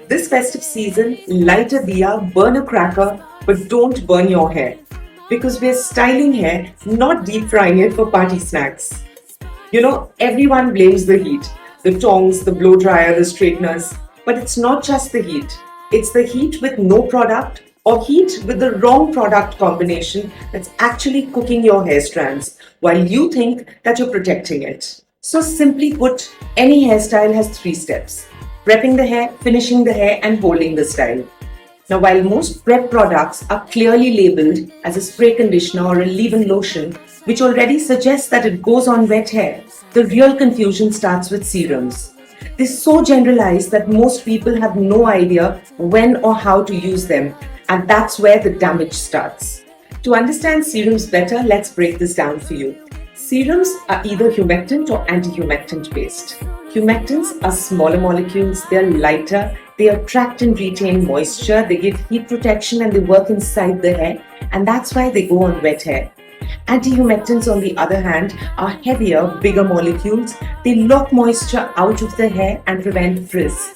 This festive season, light a diya, burn a cracker, but don't burn your hair. Because we're styling hair, not deep frying it for party snacks. Everyone blames the heat, the tongs, the blow dryer, the straighteners. But it's not just the heat. It's the heat with no product or heat with the wrong product combination that's actually cooking your hair strands while you think that you're protecting it. So simply put, any hairstyle has three steps: prepping the hair, finishing the hair, and holding the style. Now, while most prep products are clearly labeled as a spray conditioner or a leave-in lotion, which already suggests that it goes on wet hair, the real confusion starts with serums. They're so generalized that most people have no idea when or how to use them, and that's where the damage starts. To understand serums better, let's break this down for you. Serums are either humectant or anti-humectant based. Humectants are smaller molecules, they're lighter, they attract and retain moisture, they give heat protection, and they work inside the hair, and that's why they go on wet hair. Anti-humectants, on the other hand, are heavier, bigger molecules. They lock moisture out of the hair and prevent frizz.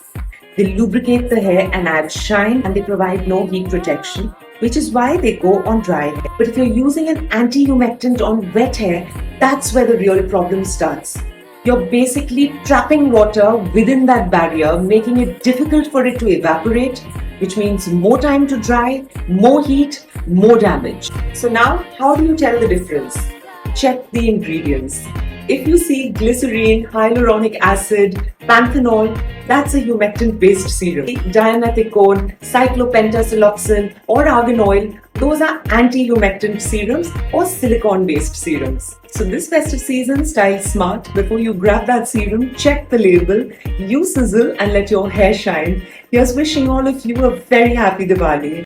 They lubricate the hair and add shine, and they provide no heat protection, which is why they go on dry hair. But if you're using an anti-humectant on wet hair, that's where the real problem starts. You're basically trapping water within that barrier, making it difficult for it to evaporate, which means more time to dry, more heat, more damage. So now, how do you tell the difference? Check the ingredients. If you see glycerine, hyaluronic acid, panthenol, that's a humectant-based serum. Diamethicone, cyclopentasiloxane, or argan oil, those are anti-humectant serums or silicone-based serums. So this festive season, style smart. Before you grab that serum, check the label, use sizzle, and let your hair shine. Here's wishing all of you a very happy Diwali.